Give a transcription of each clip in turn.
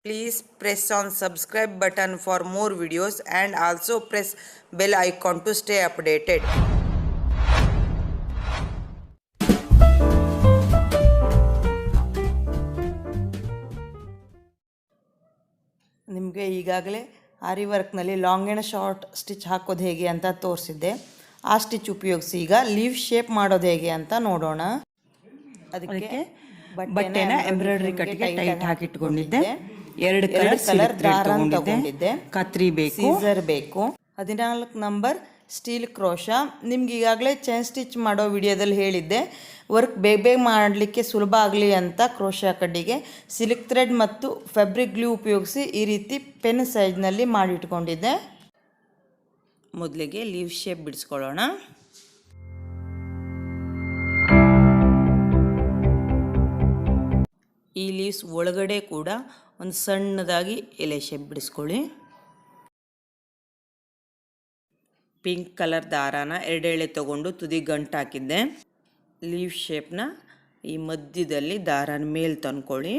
Please press on subscribe button for more videos and also press bell icon to stay updated. ನಿಮಗೆ ಈಗಾಗಲೇ ಆರಿ ವರ್ಕ್ನಲ್ಲಿ long and short stitch ಹಾಕೋದು ಹೇಗೆ ಅಂತ ತೋರಿಸಿದ್ದೆ. ಆ stitch ಉಪಯೋಗಿಸಿ ಈಗ ಲೀವ್ ಶೇಪ್ ಮಾಡೋದು ಹೇಗೆ ಅಂತ ನೋಡೋಣ. ಅದಕ್ಕೆ ಬಟ್ಟೆನ ಎಂಬ್ರಾಯ್ಡ್ರಿ ಕಟ್ಟಿಗೆ ಟೈಟ್ ಹಾಕಿಟ್ಕೊಂಡಿದ್ದೆ. ಎರಡು ಕಲರ್ ದಾರ ತಗೊಂಡಿದ್ದೆ, ಕತ್ರಿ ಬೇಕು, ಸೀಸರ್ ಬೇಕು, 14 ನಂಬರ್ ಸ್ಟೀಲ್ ಕ್ರೋಶ. ನಿಮ್ಗೆ ಈಗಾಗಲೇ ಚೈನ್ ಸ್ಟಿಚ್ ಮಾಡೋ ವಿಡಿಯೋದಲ್ಲಿ ಹೇಳಿದ್ದೆ, ವರ್ಕ್ ಬೇಗ ಮಾಡಲಿಕ್ಕೆ ಸುಲಭ ಆಗಲಿ ಅಂತ ಕ್ರೋಶ ಕಡ್ಡಿಗೆ ಸಿಲ್ಕ್ ಥ್ರೆಡ್ ಮತ್ತು ಫ್ಯಾಬ್ರಿಕ್ ಗ್ಲೂ ಉಪಯೋಗಿಸಿ ಈ ರೀತಿ ಪೆನ್ ಸೈಜ್ನಲ್ಲಿ ಮಾಡಿಟ್ಕೊಂಡಿದ್ದೆ. ಮೊದಲಿಗೆ ಲೀವ್ ಶೇಪ್ ಬಿಡಿಸ್ಕೊಳ್ಳೋಣ. ಈ ಲೀವ್ಸ್ ಒಳಗಡೆ ಕೂಡ ಒಂದು ಸಣ್ಣದಾಗಿ ಎಲೆ ಶೇಪ್ ಬಿಡಿಸ್ಕೊಳ್ಳಿ. ಪಿಂಕ್ ಕಲರ್ ದಾರಾನ ಎರಡೆಳೆ ತಗೊಂಡು ತುದಿ ಗಂಟು ಹಾಕಿದ್ದೆ. ಲೀವ್ ಶೇಪ್ನ ಈ ಮಧ್ಯದಲ್ಲಿ ದಾರಾನ ಮೇಲೆ ತಂದ್ಕೊಳ್ಳಿ.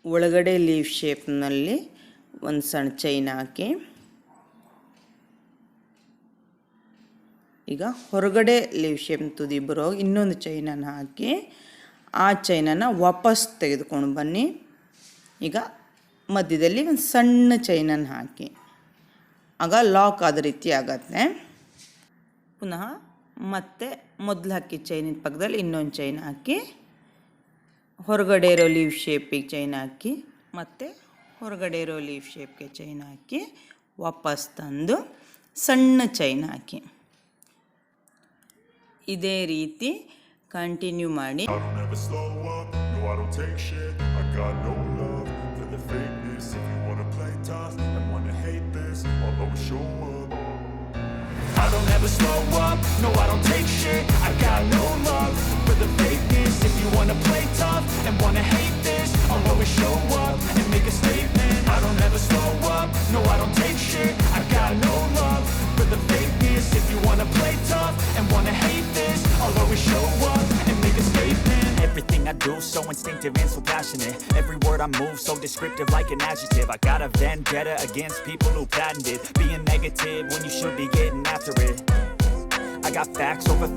ಒಳಗಡೆ ಲೀವ್ ಶೇಪ್ನಲ್ಲಿ ಒಂದು ಸಣ್ಣ ಚೈನ್ ಹಾಕಿ, ಈಗ ಹೊರಗಡೆ ಲೀವ್ ಶೇಪ್ ತುದಿ ಬರೋ ಇನ್ನೊಂದು ಚೈನನ್ನು ಹಾಕಿ ಆ ಚೈನನ್ನು ವಾಪಸ್ ತೆಗೆದುಕೊಂಡು ಬನ್ನಿ. ಈಗ ಮಧ್ಯದಲ್ಲಿ ಒಂದು ಸಣ್ಣ ಚೈನನ್ನು ಹಾಕಿ, ಆಗ ಲಾಕ್ ಆದ ರೀತಿ ಆಗತ್ತೆ. ಪುನಃ ಮತ್ತೆ ಮೊದಲು ಹಾಕಿ ಚೈನಿನ ಪಕ್ಕದಲ್ಲಿ ಇನ್ನೊಂದು ಚೈನ್ ಹಾಕಿ, ಹೊರಗಡೆ ಇರೋ ಲೀವ್ ಶೇಪಿಗೆ ಚೈನ್ ಹಾಕಿ, ಮತ್ತು ಹೊರಗಡೆ ಇರೋ ಲೀವ್ ಶೇಪ್ಗೆ ಚೈನ್ ಹಾಕಿ ವಾಪಸ್ ತಂದು ಸಣ್ಣ ಚೈನ್ ಹಾಕಿ, ಇದೇ ರೀತಿ ಕಂಟಿನ್ಯೂ ಮಾಡಿ. I don't ever slow up, no I don't take shit. I got no love for the fakeness. If you wanna play tough and wanna hate this, I'll always show up and make a statement. I don't ever slow up, no I don't take shit. I got no love for the fakeness. If you wanna play tough and wanna hate this, I'll always show up and make a statement. Everything I do so instinctive and so passionate. Every word I move so descriptive like an adjective. I got a vendetta against people who patented being negative when you should be getting after it. I got facts over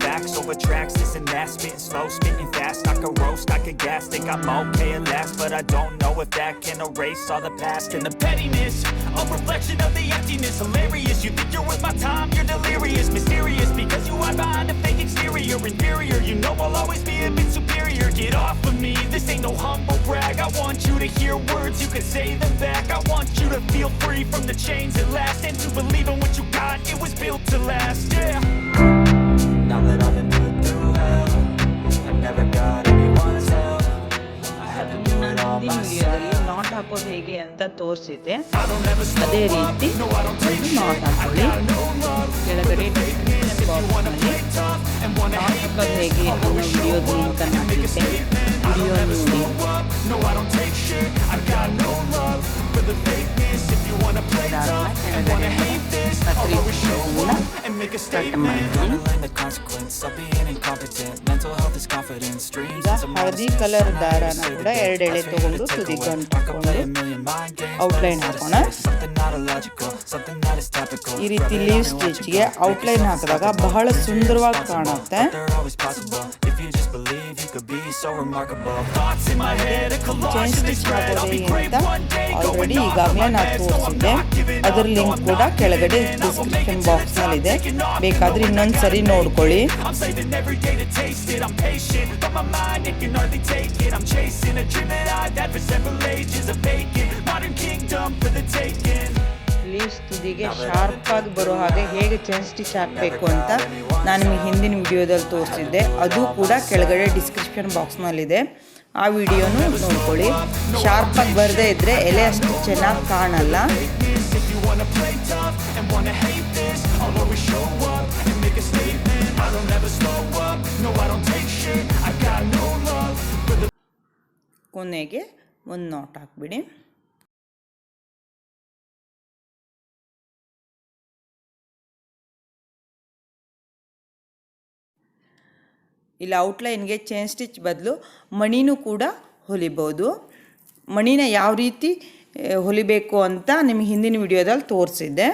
tracks, this and that, spitting slow, spitting fast. I could roast, I could gas, think I'm okay at last, but I don't know if that can erase all the past. And the pettiness, a reflection of the emptiness. Hilarious, you think you're worth my time, you're delirious. Mysterious, because you hide behind a fake exterior. Inferior, you know I'll always be a bit superior. Get off of me, this ain't no humble brag. I want you to hear words, you can say them back. I want you to feel free from the chains at last, and to believe in what you got, it was built to last, yeah. Now that I've been put through hell, I never got anyone's help. I had to do it all myself. Not ಹಾಕೋದು ಹೇಗೆ ಅಂತ ತೋರಿಸಿದ್ದೆ, ಅದೇ ರೀತಿ not ಹಾಕೊಳ್ಳಿ. ಕೆಳಗಡೆ ಬಾಕ್ಸ್ನಲ್ಲಿ not ಹಾಕೋದು ಹೇಗೆ ಅನ್ನೋ ವಿಡಿಯೋದ ಲಿಂಕನ್ನು ಹಾಕಿದ್ದೆ, ವಿಡಿಯೋ ನೋಡಿ. ಹಳದಿ ಕಲರ್ ದಾರನ ಕೂಡ ಎರಡೆಳೆ ತಗೊಂಡು ತುದಿ ಗಂಟು ಔಟ್ಲೈನ್ ಹಾಕೋಣ. ಈ ರೀತಿ ಲೀವ್ ಸ್ಟಿಚ್ಗೆ ಔಟ್ಲೈನ್ ಹಾಕಿದಾಗ ಬಹಳ ಸುಂದರವಾಗಿ ಕಾಣುತ್ತೆ. ಚೈನ್ ಸ್ಟಿಚ್ ಮಾಡೋದೇ ಅಂತ ಆಲ್ರೆಡಿ ಈಗಾಗಲೇ ನಾನು ತೋರಿಸಿದ್ದೆ, ಅದರ ಲಿಂಕ್ ಕೂಡ ಕೆಳಗಡೆ ಡಿಸ್ಕ್ರಿಪ್ಷನ್ ಬಾಕ್ಸ್ನಲ್ಲಿದೆ, ಬೇಕಾದ್ರೆ ಇನ್ನೊಂದು ಸರಿ ನೋಡ್ಕೊಳ್ಳಿ. ಲೀವ್ಸ್ ತುದಿಗೆ ಶಾರ್ಪ್ ಆಗಿ ಬರೋ ಹಾಗೆ ಹೇಗೆ ಚೈನ್ ಸ್ಟಿಚ್ ಹಾಕಬೇಕು ಅಂತ ನಾನು ನಿಮಗೆ ಹಿಂದಿನ ವಿಡಿಯೋದಲ್ಲಿ ತೋರಿಸಿದ್ದೆ, ಅದು ಕೂಡ ಕೆಳಗಡೆ ಡಿಸ್ಕ್ರಿಪ್ಷನ್ ಬಾಕ್ಸ್ನಲ್ಲಿದೆ, ಆ ವಿಡಿಯೋನು ನೋಡ್ಕೊಳ್ಳಿ. ಶಾರ್ಪಾಗಿ ಬರದೇ ಇದ್ದರೆ ಎಲೆ ಅಷ್ಟು ಚೆನ್ನಾಗಿ ಕಾಣಲ್ಲ. ಕೊನೆಗೆ ಒಂದು ನಾಟ್ ಹಾಕ್ಬಿಡಿ. ಇಲ್ಲ ಔಟ್ಲೈನ್ಗೆ ಚೈನ್ ಸ್ಟಿಚ್ ಬದಲು ಮಣಿನೂ ಕೂಡ ಹೊಲಿಬೋದು. ಮಣಿನ ಯಾವ ರೀತಿ ಹೊಲಿಬೇಕು ಅಂತ ನಿಮಗೆ ಹಿಂದಿನ ವಿಡಿಯೋದಲ್ಲಿ ತೋರಿಸಿದ್ದೆ.